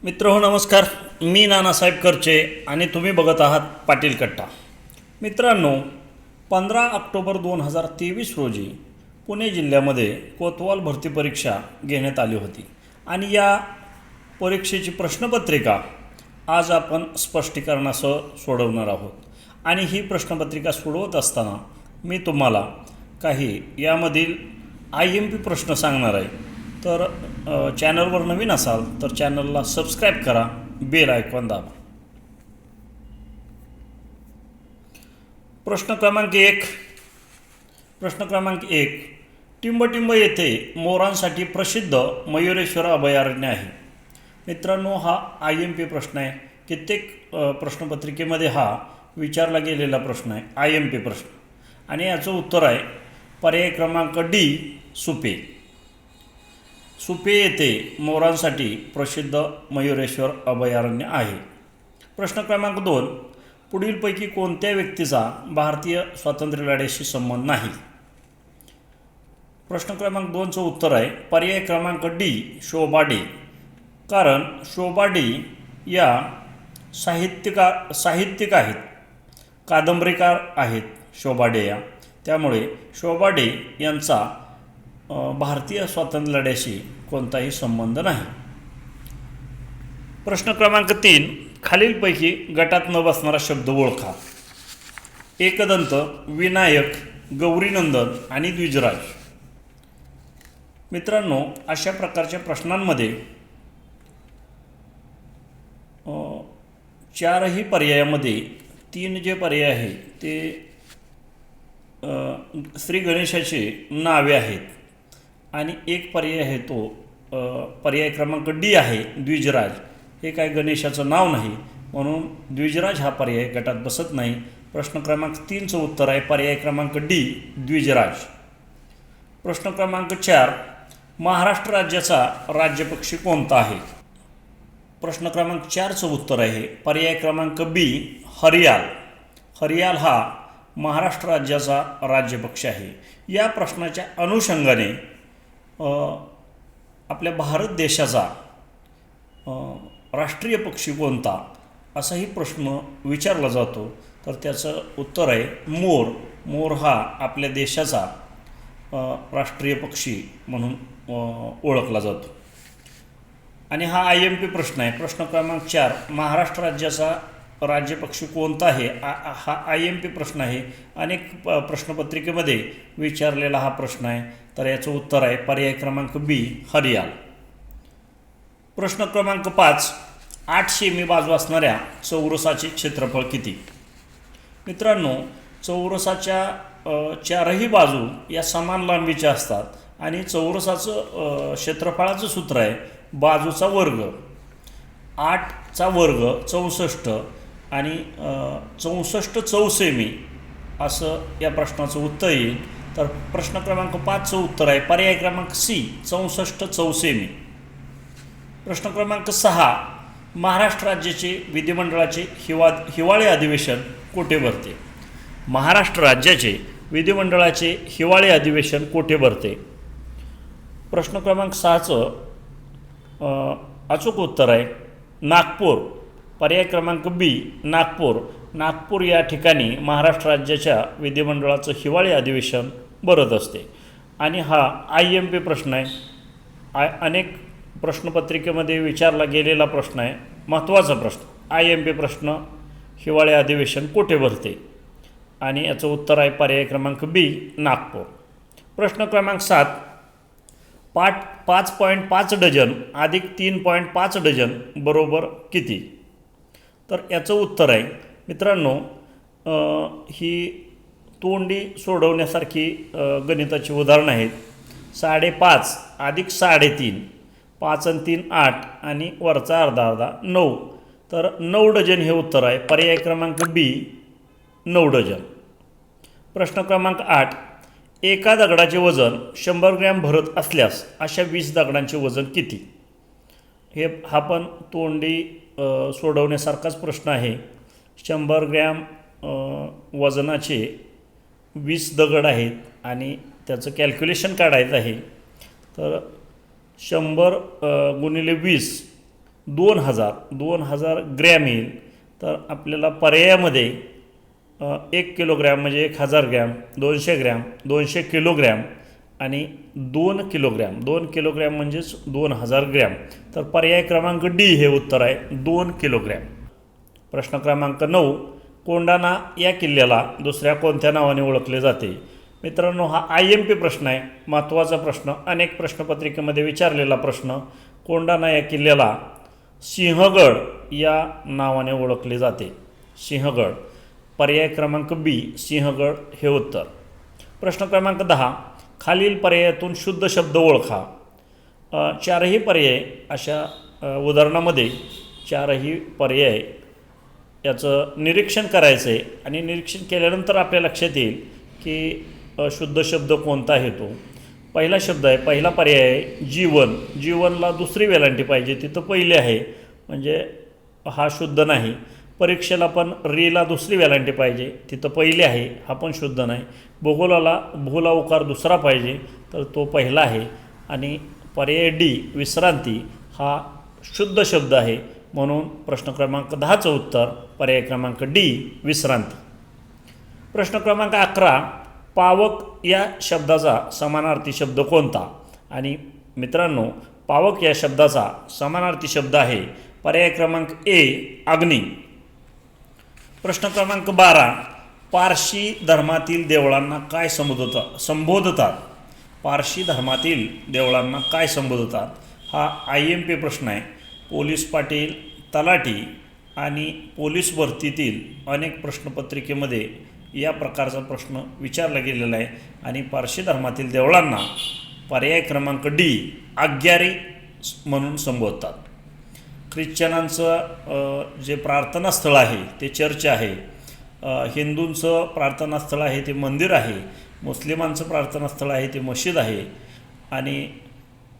मित्रहो नमस्कार. मी नानासाहेब करचे आणि तुम्ही बघत आहात पाटील कट्टा. मित्रांनो, 15 ऑक्टोबर 2023 रोजी पुणे जिल्ह्यामध्ये कोतवाल भरती परीक्षा घेण्यात आली होती आणि या परीक्षेची प्रश्नपत्रिका आज आपण स्पष्टीकरणासह सोडवणार आहोत आणि ही प्रश्नपत्रिका सोडवत असताना मी तुम्हाला काही यामधील IMP प्रश्न सांगणार आहे. तर चॅनलवर नवीन असाल तर चॅनलला सबस्क्राईब करा, बेल आयकॉन दाबा. प्रश्न क्रमांक एक, टिंबटिंब येथे मोरांसाठी प्रसिद्ध मयुरेश्वर अभयारण्य आहे. मित्रांनो, हा IMP प्रश्न आहे. कित्येक प्रश्नपत्रिकेमध्ये हा विचारला गेलेला प्रश्न आहे, IMP प्रश्न. आणि याचं उत्तर आहे पर्याय क्रमांक D, सुपे. सुपे येथे मोरांसाठी प्रसिद्ध मयुरेश्वर अभयारण्य आहे. प्रश्न क्रमांक 2, पुढीलपैकी कोणत्या व्यक्तीचा भारतीय स्वातंत्र्य लढ्याशी संबंध नाही? प्रश्न क्रमांक 2चं उत्तर आहे पर्याय क्रमांक D, शोभा डे. कारण शोभा डे या साहित्यिक आहेत, कादंबरीकार आहेत शोभा डे या. त्यामुळे शोभा डे यांचा भारतीय स्वातंत्र्य लढ्याशी कोणताही संबंध नाही. प्रश्न क्रमांक 3, खालीलपैकी गटात न बसणारा शब्द ओळखा. एकदंत, विनायक, गौरीनंदन आणि द्विजराज. मित्रांनो, अशा प्रकारच्या प्रश्नांमध्ये चारही पर्यायामध्ये 3 जे पर्याय आहेत ते श्री गणेशाचे नावे आहेत आणि एक पर्याय आहे तो पर्याय क्रमांक D आहे, द्विजराज. हे काय गणेशाचं नाव नाही, म्हणून द्विजराज हा पर्याय गटात बसत नाही. प्रश्न क्रमांक 3चं उत्तर आहे पर्याय क्रमांक D, द्विजराज. प्रश्न क्रमांक 4, महाराष्ट्र राज्याचा राज्यपक्षी कोणता आहे? प्रश्न क्रमांक 4चं उत्तर आहे पर्याय क्रमांक B, हरियाल. हरियाल हा महाराष्ट्र राज्याचा राज्यपक्षी आहे. या प्रश्नाच्या अनुषंगाने आपल्या भारत देशाचा राष्ट्रीय पक्षी कोणता असाही प्रश्न विचारला जातो. तर त्याचं उत्तर आहे मोर. मोर हा आपल्या देशाचा राष्ट्रीय पक्षी म्हणून ओळखला जातो. आणि हा IMP प्रश्न आहे. प्रश्न क्रमांक 4, महाराष्ट्र राज्याचा राज्यपक्षी कोणता आहे? हा IMP प्रश्न आहे. अनेक प्रश्नपत्रिकेमध्ये विचारलेला हा प्रश्न आहे. तर याचं उत्तर आहे पर्याय क्रमांक B, हरियाल. प्रश्न क्रमांक 5, 800 मी बाजू असणाऱ्या चौरसाचे क्षेत्रफळ किती? मित्रांनो, चौरसाच्या चारही बाजू या समान लांबीच्या असतात आणि चौरसाचं क्षेत्रफळाचं सूत्र आहे बाजूचा वर्ग. 8चा वर्ग 64 आणि 64 चौसेमी असं या प्रश्नाचं उत्तर येईल. तर प्रश्न क्रमांक 5चं उत्तर आहे पर्याय क्रमांक C, 64 चौसेमी. प्रश्न क्रमांक 6, महाराष्ट्र राज्याचे विधिमंडळाचे हिवाळी अधिवेशन कोठे भरते? महाराष्ट्र राज्याचे विधिमंडळाचे हिवाळी अधिवेशन कोठे भरते? प्रश्न क्रमांक 6चं अचूक उत्तर आहे नागपूर. पर्याय क्रमांक B, नागपूर. नागपूर या ठिकाणी महाराष्ट्र राज्याच्या विधिमंडळाचं हिवाळी अधिवेशन भरत असते. आणि हा IMP प्रश्न आहे. अनेक प्रश्नपत्रिकेमध्ये विचारला गेलेला प्रश्न आहे, महत्त्वाचा प्रश्न, IMP प्रश्न. हिवाळी अधिवेशन कोठे भरते? आणि याचं उत्तर आहे पर्याय क्रमांक B, नागपूर. प्रश्न क्रमांक 7, 5.5 डझन अधिक 3.5 डझन बरोबर किती? तर याचं उत्तर आहे मित्रांनो, ही तोंडी सोडवण्यासारखी गणिताची उदाहरणं आहेत. 5.5 अधिक 3.5, 5 आणि 3 8 आणि वरचा अर्धा 9. तर 9 डझन हे उत्तर आहे पर्याय क्रमांक B, 9 डझन. प्रश्न क्रमांक 8, एका दगडाचे वजन 100 ग्रॅम भरत असल्यास अशा 20 दगडांचे वजन किती? हा पण तोंडी सोडवण्यासारखाच प्रश्न आहे. 100 ग्रॅम वजनाचे 20 दगड आहेत आणि त्याचं कॅल्क्युलेशन काढायचं आहे. तर 100 गुणिले 20 2000 ग्रॅम येईल. तर आपल्याला पर्यायामध्ये 1 किलोग्रॅम म्हणजे 1000 ग्रॅम, 200 ग्रॅम, 200 किलोग्रॅम आणि 2 किलोग्रॅम. 2 किलोग्रॅम म्हणजेच 2000 ग्रॅम. तर पर्याय क्रमांक डी हे उत्तर आहे, 2 किलोग्रॅम. प्रश्न क्रमांक 9, कोंढाणा या किल्ल्याला दुसऱ्या कोणत्या नावाने ओळखले जाते? मित्रांनो, हा IMP प्रश्न आहे, महत्त्वाचा प्रश्न, अनेक प्रश्नपत्रिकेमध्ये विचारलेला प्रश्न. कोंढाणा या किल्ल्याला सिंहगड या नावाने ओळखले जाते, सिंहगड. पर्याय क्रमांक बी, सिंहगड हे उत्तर. प्रश्न क्रमांक 10, खालील पर्यायातून शुद्ध शब्द ओळखा. चारही पर्याय अशा उदाहरणामध्ये चारही पर्याय याचं निरीक्षण करायचं आहे आणि निरीक्षण केल्यानंतर आपल्या लक्षात येईल की शुद्ध शब्द कोणता आहे तो. पहिला शब्द आहे, पहिला पर्याय आहे जीवन. जीवनला दुसरी वेलांटी पाहिजे, तिथं पहिले आहे म्हणजे हा शुद्ध नाही. परीक्षेला पण रीला दुसरी वेलांटी पाहिजे, तिथं पहिले आहे, हा पण शुद्ध नाही. भूगोलाला भूला उकार दुसरा पाहिजे, तर तो पहिला आहे. आणि पर्याय डी विश्रांती हा शुद्ध शब्द आहे. म्हणून प्रश्न क्रमांक 10चं उत्तर पर्याय क्रमांक डी विश्रांती. प्रश्न क्रमांक 11, पावक या शब्दाचा समानार्थी शब्द कोणता? आणि मित्रांनो, पावक या शब्दाचा समानार्थी शब्द आहे पर्याय क्रमांक ए अग्नी. प्रश्न क्रमांक 12, पारशी धर्मातील देवळांना काय संबोधतात? पारशी धर्मातील देवळांना काय संबोधतात? हा IMP प्रश्न आहे. पोलीस पाटील, तलाठी आणि पोलीस भरतीतील अनेक प्रश्नपत्रिकेमध्ये या प्रकारचा प्रश्न विचारला गेलेला आहे. आणि पारशी धर्मातील देवळांना पर्याय क्रमांक डी आज्ञारी म्हणून संबोधतात. ख्रिश्चनांचं जे प्रार्थनास्थळ आहे ते चर्च आहे. हिंदूंचं प्रार्थनास्थळ आहे ते मंदिर आहे. मुस्लिमांचं प्रार्थनास्थळ आहे ते मशीद आहे. आणि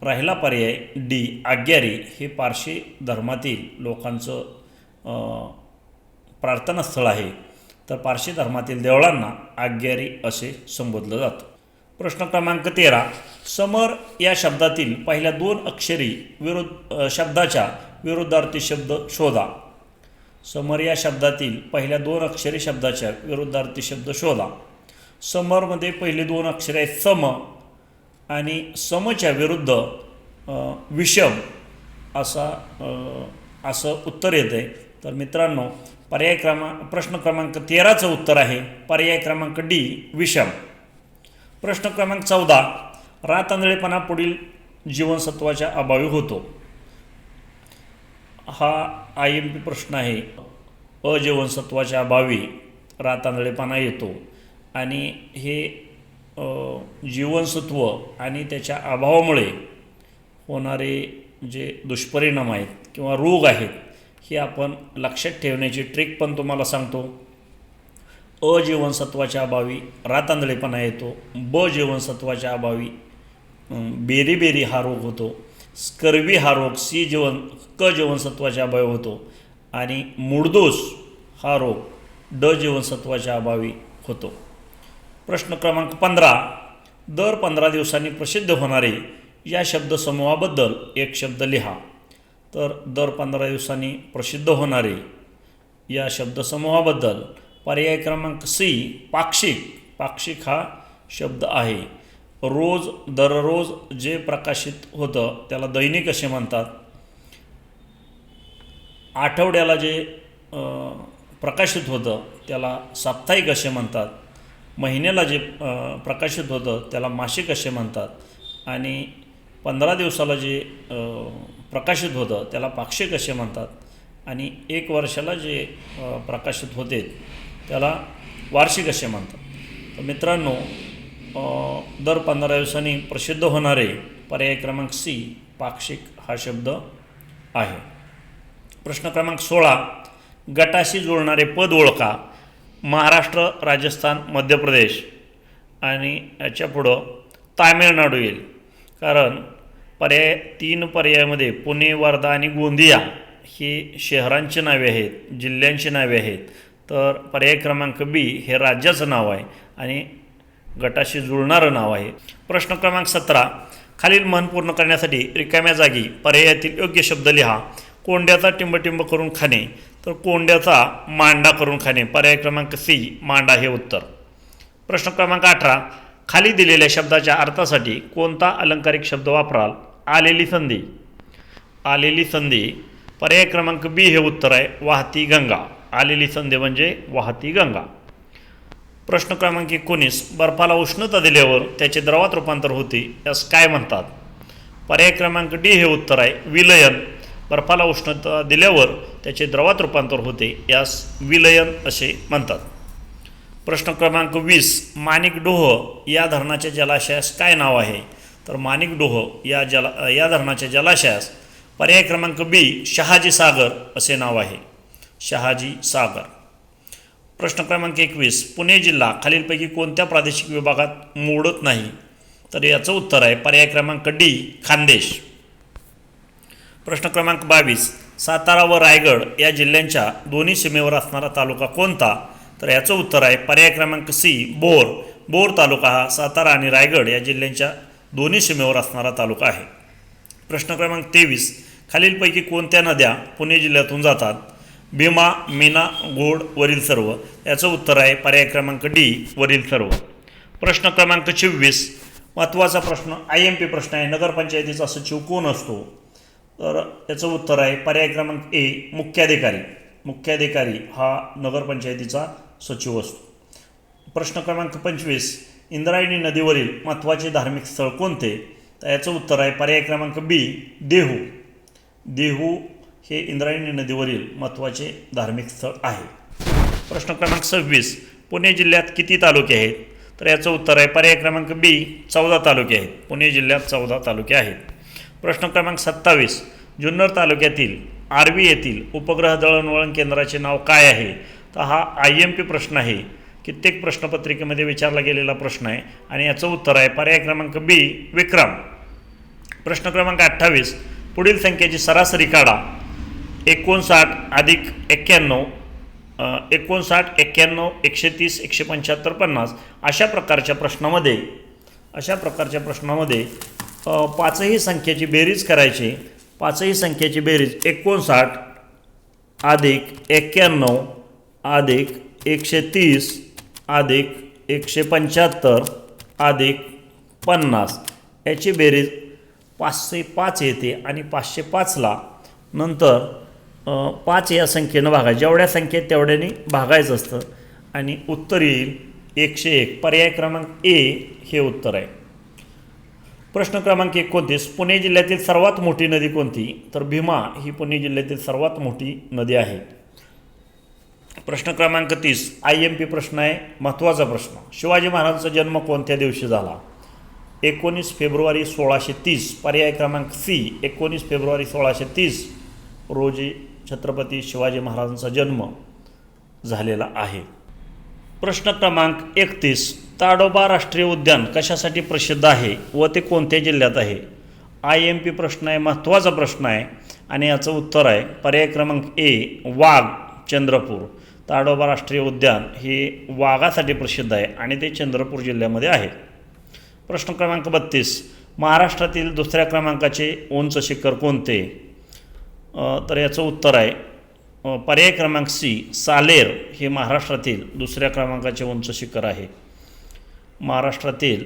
राहिला पर्याय डी आज्ञारी हे पारशी धर्मातील लोकांचं प्रार्थनास्थळ आहे. तर पारशी धर्मातील देवळांना आज्ञारी असे संबोधलं जातं. प्रश्न क्रमांक 13, समर या शब्दातील पहिल्या 2 अक्षरी शब्दाच्या विरुद्धार्थी शब्द शोधा. समर या शब्दातील पहिल्या 2 अक्षरी शब्दाच्या विरुद्धार्थी शब्द शोधा. समरमध्ये पहिले 2 अक्षरे आहेत सम, आणि समच्या विरुद्ध विषम असं उत्तर येतं आहे. तर मित्रांनो, प्रश्न क्रमांक 13चं उत्तर आहे पर्याय क्रमांक डी विषम. प्रश्न क्रमांक 14, रातांधळेपणा पुढील जीवनसत्वाच्या अभावी होतो. हा IMP प्रश्न आहे. अजीवनसत्वाच्या अभावी रातांधळेपणा येतो. आणि हे जीवनसत्व आणि त्याच्या अभावामुळे होणारे जे दुष्परिणाम आहेत किंवा रोग आहेत हे आपण लक्षात ठेवण्याची ट्रिक पण तुम्हाला सांगतो. अजीवनसत्वाच्या अभावी रातांधळेपणा येतो. ब जीवनसत्वाच्या अभावी बेरीबेरी हा रोग होतो. स्कर्वी हा रोग क जीवनसत्वाच्या अभावी होतो. आणि मूळदोष हा रोग ड जीवनसत्वाच्या अभावी होतो. प्रश्न क्रमांक 15, दर 15 दिवसांनी प्रसिद्ध होणारे या शब्दसमूहाबद्दल एक शब्द लिहा. तर दर 15 दिवसांनी प्रसिद्ध होणारे या शब्दसमूहाबद्दल पर्याय क्रमांक सी पाक्षिक. पाक्षिक हा शब्द आहे. रोज, दररोज जे प्रकाशित होतं त्याला दैनिक असे म्हणतात. आठवड्याला जे प्रकाशित होतं त्याला साप्ताहिक असे म्हणतात. महिन्याला जे प्रकाशित होतं त्याला मासिक असे म्हणतात. आणि 15 दिवसाला जे प्रकाशित होतं त्याला पाक्षिक असे म्हणतात. आणि 1 वर्षाला जे प्रकाशित होते त्याला वार्षिक असे म्हणतात. तर मित्रांनो, दर 15 दिवसांनी प्रसिद्ध होणारे पर्याय क्रमांक सी पाक्षिक हा शब्द आहे. प्रश्न क्रमांक 16, गटाशी जोडणारे पद ओळखा. महाराष्ट्र, राजस्थान, मध्य प्रदेश आणि याच्या पुढं तामिळनाडू येईल. कारण 3 पर्यायामध्ये पुणे, वर्धा आणि गोंदिया ही शहरांची नावे आहेत, जिल्ह्यांची नावे आहेत. तर पर्याय क्रमांक बी हे राज्याचं नाव आहे आणि गटाशी जुळणारं नाव आहे. प्रश्न क्रमांक 17, खालील मन पूर्ण करण्यासाठी रिकाम्या जागी पर्यायातील योग्य शब्द लिहा. कोंड्याचा टिंबटिंब करून खाणे, तर कोंड्याचा मांडा करून खाणे. पर्याय क्रमांक सी मांडा हे उत्तर. प्रश्न क्रमांक 18, खाली दिलेल्या शब्दाच्या अर्थासाठी कोणता अलंकारिक शब्द वापराल? आलेली संधी. आलेली संधी पर्याय क्रमांक बी हे उत्तर आहे, वाहती गंगा. आलेली संधी म्हणजे वाहती गंगा. प्रश्न क्रमांक 19, बर्फाला उष्णता दिल्यावर त्याचे द्रवात रूपांतर होते, यास काय म्हणतात? पर्याय क्रमांक डी हे उत्तर आहे, विलयन. बर्फाला उष्णता दिल्यावर त्याचे द्रवात रूपांतर होते, यास विलयन असे म्हणतात. प्रश्न क्रमांक 20, माणिकडोह या धरणाच्या जलाशयास काय नाव आहे? तर माणिकडोह या धरणाच्या जलाशयास पर्याय क्रमांक बी शहाजी सागर असे नाव आहे, शहाजी सागर. प्रश्न क्रमांक 21, पुणे जिल्हा खालीलपैकी कोणत्या प्रादेशिक विभागात मोडत नाही? तर याचं उत्तर आहे पर्याय क्रमांक डी खानदेश. प्रश्न क्रमांक 22, सातारा व रायगड या जिल्ह्यांच्या दोन्ही सीमेवर असणारा तालुका कोणता? तर याचं उत्तर आहे पर्याय क्रमांक सी बोर. बोर तालुका हा सातारा आणि रायगड या जिल्ह्यांच्या दोन्ही सीमेवर असणारा तालुका आहे. प्रश्न क्रमांक 23, खालीलपैकी कोणत्या नद्या पुणे जिल्ह्यातून जातात? भीमा, मीना, घोड, वरील सर्व. याचं उत्तर आहे पर्याय क्रमांक डी वरील सर्व. प्रश्न क्रमांक 24, महत्त्वाचा प्रश्न IMP प्रश्न आहे, नगरपंचायतीचा सचिव कोण असतो? तर याचं उत्तर आहे पर्याय क्रमांक ए मुख्याधिकारी. मुख्याधिकारी हा नगरपंचायतीचा सचिव असतो. प्रश्न क्रमांक 25, इंद्रायणी नदीवरील महत्त्वाचे धार्मिक स्थळ कोणते? तर याचं उत्तर आहे पर्याय क्रमांक बी देहू. देहू हे इंद्रायणी नदीवरील महत्त्वाचे धार्मिक स्थळ आहे. प्रश्न क्रमांक 26, पुणे जिल्ह्यात किती तालुके आहेत? तर याचं उत्तर आहे पर्याय क्रमांक बी 14 तालुके आहेत. पुणे जिल्ह्यात 14 तालुके आहेत. प्रश्न क्रमांक 27, जुन्नर तालुक्यातील आर्वी येथील उपग्रह दळणवळण केंद्राचे नाव काय आहे? तर हा IMP प्रश्न आहे, कित्येक प्रश्नपत्रिकेमध्ये विचारला गेलेला प्रश्न आहे आणि याचं उत्तर आहे पर्याय क्रमांक बी विक्रम. प्रश्न क्रमांक 28, पुढील संख्येची सरासरी काढा. 59 अधिक 91, 59, 91, 130, 175, 50 अशा प्रकारच्या प्रश्नामध्ये पाचही संख्येची बेरीज करायची. पाचही संख्येची बेरीज 59 अधिक 91 अधिक 130 अधिक 175 अधिक 50 याची बेरीज 505 येते आणि 505ला नंतर 5 या संख्येनं भागायचं. जेवढ्या संख्येत तेवढ्याने भागायचं असतं आणि उत्तर येईल 101. पर्याय क्रमांक ए हे उत्तर आहे. प्रश्न क्रमांक 29, पुणे जिल्ह्यातील सर्वात मोठी नदी कोणती? तर भीमा ही पुणे जिल्ह्यातील सर्वात मोठी नदी आहे. प्रश्न क्रमांक 30, IMP प्रश्न आहे, महत्त्वाचा प्रश्न. शिवाजी महाराजांचा जन्म कोणत्या दिवशी झाला? 19 फेब्रुवारी 1630. पर्याय क्रमांक सी 19 फेब्रुवारी 1630 रोजी छत्रपती शिवाजी महाराजांचा जन्म झालेला आहे. प्रश्न क्रमांक 31, ताडोबा राष्ट्रीय उद्यान कशासाठी प्रसिद्ध आहे व ते कोणत्या जिल्ह्यात आहे? IMP प्रश्न आहे, महत्त्वाचा प्रश्न आहे आणि याचं उत्तर आहे पर्याय क्रमांक ए वाघ, चंद्रपूर. ताडोबा राष्ट्रीय उद्यान हे वाघासाठी प्रसिद्ध आहे आणि ते चंद्रपूर जिल्ह्यामध्ये आहे. प्रश्न क्रमांक 32, महाराष्ट्रातील दुसऱ्या क्रमांकाचे उंच शिखर कोणते? तर याचं उत्तर आहे पर्याय क्रमांक सी सालेर हे महाराष्ट्रातील दुसऱ्या क्रमांकाचे उंच शिखर आहे. महाराष्ट्रातील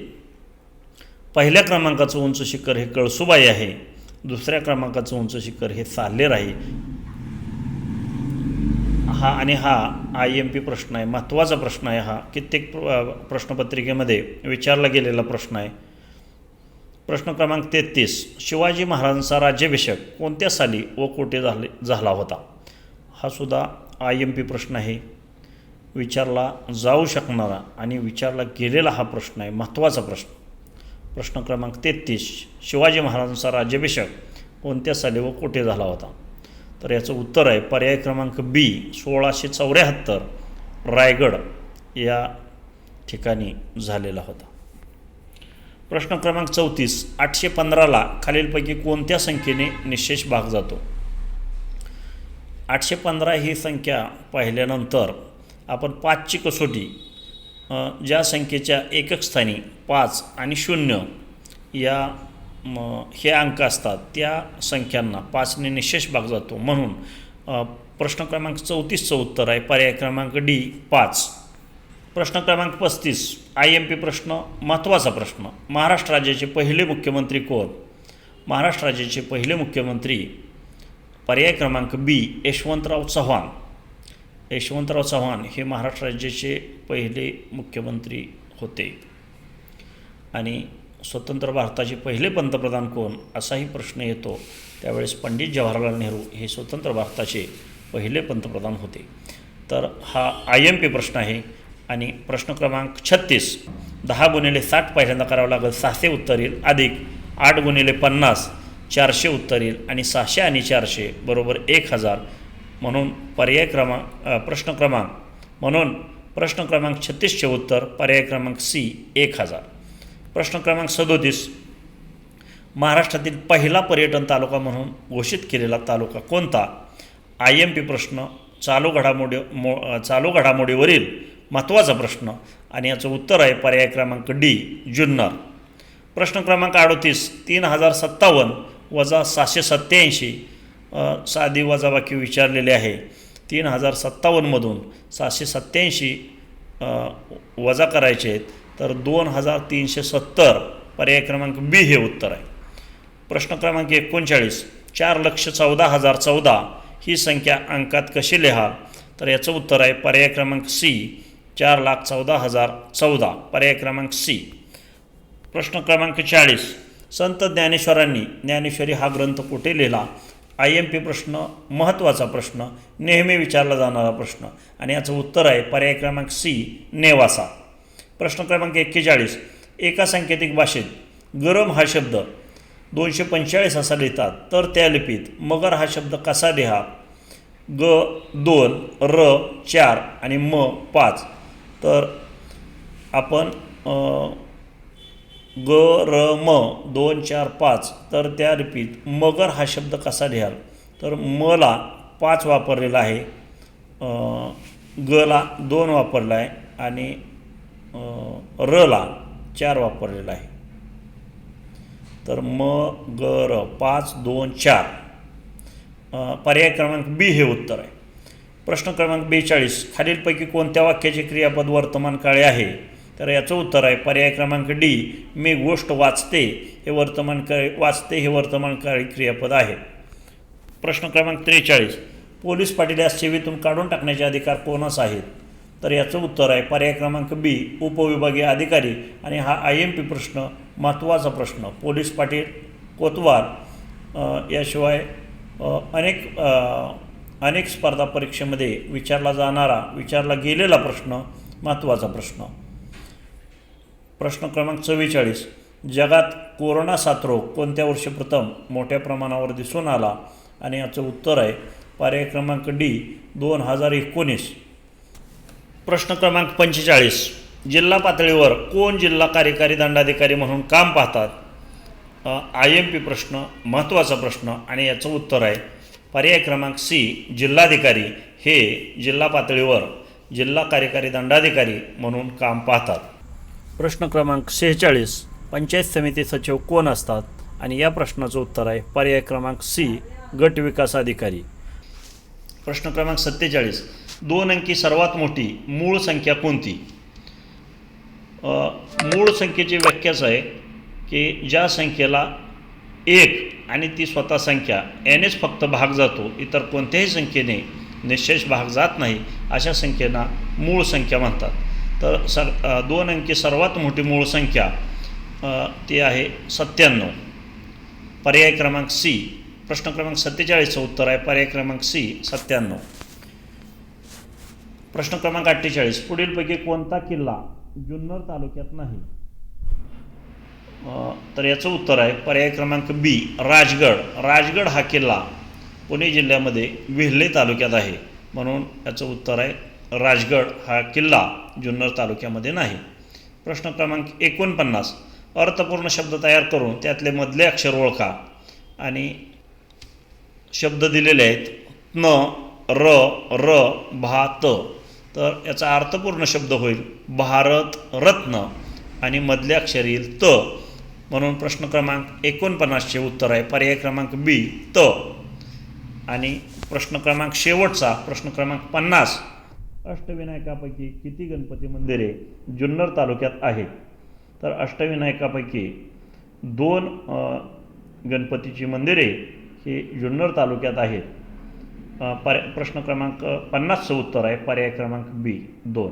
पहिल्या क्रमांकाचं उंच शिखर हे कळसुबाई आहे. दुसऱ्या क्रमांकाचं उंच शिखर हे सालेर आहे. हा IMP प्रश्न आहे, महत्त्वाचा प्रश्न आहे. हा कित्येक प्रश्नपत्रिकेमध्ये विचारला गेलेला प्रश्न आहे. प्रश्न क्रमांक 33, शिवाजी महाराजांचा राज्याभिषेक कोणत्या साली व कुठे झाला होता? हा सुद्धा IMP प्रश्न आहे, विचारला जाऊ शकणारा आणि विचारला गेलेला हा प्रश्न आहे, महत्त्वाचा प्रश्न. प्रश्न क्रमांक 33, शिवाजी महाराजांचा राज्याभिषेक कोणत्या साली व कुठे झाला होता? तर याचं उत्तर आहे पर्याय क्रमांक बी 1674 रायगड या ठिकाणी झालेला होता. प्रश्न क्रमांक 34, 815ला खालीलपैकी कोणत्या संख्येने निःशेष भाग जातो? 815 ही संख्या पाहिल्यानंतर आपण 5ची कसोटी ज्या संख्येच्या एकक स्थानी 5 आणि 0 या हे अंक असतात त्या संख्यांना 5ने निशेष भाग जातो. म्हणून प्रश्न क्रमांक 34चं उत्तर आहे पर्याय क्रमांक डी 5. प्रश्न क्रमांक 35 IMP प्रश्न, महत्त्वाचा प्रश्न. महाराष्ट्र राज्याचे पहिले मुख्यमंत्री कोण? महाराष्ट्र राज्याचे पहिले मुख्यमंत्री पर्याय क्रमांक बी यशवंतराव चव्हाण. यशवंतराव चव्हाण हे महाराष्ट्र राज्याचे पहिले मुख्यमंत्री होते. आणि स्वतंत्र भारताचे पहिले पंतप्रधान कोण असाही प्रश्न येतो. त्यावेळेस पंडित जवाहरलाल नेहरू हे स्वतंत्र भारताचे पहिले पंतप्रधान होते. तर हा IMP प्रश्न आहे. आणि प्रश्न क्रमांक 36 10 × 60 पहिल्यांदा करावं लागेल, 600 उत्तर येईल, अधिक 8 × 50 400 उत्तर येईल, आणि 600 आणि 400 बरोबर 1000. म्हणून प्रश्न क्रमांक 36चे उत्तर पर्याय क्रमांक सी 1000. प्रश्न क्रमांक 37 महाराष्ट्रातील पहिला पर्यटन तालुका म्हणून घोषित केलेला तालुका कोणता? IMP प्रश्न, चालू घडामोडीवरील महत्त्वाचा प्रश्न, आणि याचं उत्तर आहे पर्याय क्रमांक डी जुन्नर. प्रश्न क्रमांक 38 3057 वजा 787 साधी वजाबाकी विचारलेली आहे. 3057मधून 787 वजा करायचे आहेत, तर 2370 पर्याय क्रमांक बी हे उत्तर आहे. प्रश्न क्रमांक 39 4,14,014 ही संख्या अंकात कशी लिहाल? तर याचं उत्तर आहे पर्याय क्रमांक सी 4,14,014 पर्याय क्रमांक सी. प्रश्न क्रमांक 40 संत ज्ञानेश्वरांनी ज्ञानेश्वरी हा ग्रंथ कुठे लिहिला? IMP प्रश्न, महत्त्वाचा प्रश्न, नेहमी विचारला जाणारा प्रश्न, आणि याचं उत्तर आहे पर्याय क्रमांक सी नेवासा. प्रश्न क्रमांक 41 एका सांकेतिक भाषेत गरम हा शब्द 245 असा लिहितात, तर त्या लिपीत मगर हा शब्द कसा लिहा? ग 2 र 4 आणि म 5. तर आपण ग र म 2 4 5, तर त्या लिपीत मगर हा शब्द कसा लिहाल? तर म ला 5 वापरलेला आहे, ग ला 2 वापरला आहे, आणि र ला 4 वापरलेला आहे. तर म ग र 5 2 4 पर्याय क्रमांक बी हे उत्तर आहे. प्रश्न क्रमांक 42 खालीलपैकी कोणत्या वाक्याचे क्रियापद वर्तमान काळी आहे? तर याचं उत्तर आहे पर्याय क्रमांक डी मी गोष्ट वाचते हे वर्तमान काळी क्रियापद आहे. प्रश्न क्रमांक 43 पोलीस पाटील या सेवेतून काढून टाकण्याचे अधिकार कोणास आहेत? तर याचं उत्तर आहे पर्याय क्रमांक बी उपविभागीय अधिकारी. आणि हा IMP प्रश्न, महत्त्वाचा प्रश्न, पोलीस पाटील, कोतवाल याशिवाय अनेक स्पर्धा परीक्षेमध्ये विचारला गेलेला प्रश्न, महत्त्वाचा प्रश्न. प्रश्न क्रमांक 44 जगात कोरोना साथरोग कोणत्या वर्षी प्रथम मोठ्या प्रमाणावर दिसून आला? आणि याचं उत्तर आहे पर्याय क्रमांक डी 2019. प्रश्न क्रमांक 45 जिल्हा पातळीवर कोण जिल्हा कार्यकारी दंडाधिकारी म्हणून काम पाहतात? IMP प्रश्न, महत्त्वाचा प्रश्न, आणि याचं उत्तर आहे पर्याय क्रमांक सी जिल्हाधिकारी हे जिल्हा पातळीवर जिल्हा कार्यकारी दंडाधिकारी म्हणून काम पाहतात. प्रश्न क्रमांक 46 पंचायत समिती सचिव कोण असतात? आणि या प्रश्नाचं उत्तर आहे पर्याय क्रमांक सी गट विकास अधिकारी. प्रश्न क्रमांक 47 2 अंकी सर्वात मोठी मूळ संख्या कोणती? मूळ संख्येची व्याख्याच आहे की ज्या संख्येला 1 आणि ती स्वतः संख्या यानेच फक्त भाग जातो, इतर कोणत्याही संख्येने निशेष भाग जात नाही, अशा संख्येला मूळ संख्या म्हणतात. तर 2 अंकी सर्वात मोठी मूळ संख्या ती आहे 97 पर्याय क्रमांक सी. प्रश्न क्रमांक 47चं उत्तर आहे पर्याय क्रमांक सी 97. प्रश्न क्रमांक 48 पुढीलपैकी कोणता किल्ला जुन्नर तालुक्यात नाही? तर याचं उत्तर आहे पर्याय क्रमांक बी राजगड हा किल्ला पुणे जिल्ह्यामध्ये वेल्हे तालुक्यात आहे, म्हणून याचं उत्तर आहे राजगड हा किल्ला जुन्नर तालुक्यामध्ये नाही. प्रश्न क्रमांक 49 अर्थपूर्ण शब्द तयार करून त्यातले मधले अक्षर ओळखा. आणि शब्द दिलेले आहेत न र भा त. तर याचा अर्थपूर्ण शब्द होईल भारत रत्न, आणि मधले अक्षर येईल त. म्हणून प्रश्न क्रमांक 49चे उत्तर आहे पर्याय क्रमांक बी त. आणि प्रश्न क्रमांक शेवटचा प्रश्न क्रमांक 50, अष्टविनायकापैकी किती गणपती मंदिरे जुन्नर तालुक्यात आहेत? तर अष्टविनायकापैकी 2 गणपतीची मंदिरे ही जुन्नर तालुक्यात आहेत. प्रश्न क्रमांक 50चं उत्तर आहे पर्याय क्रमांक बी 2.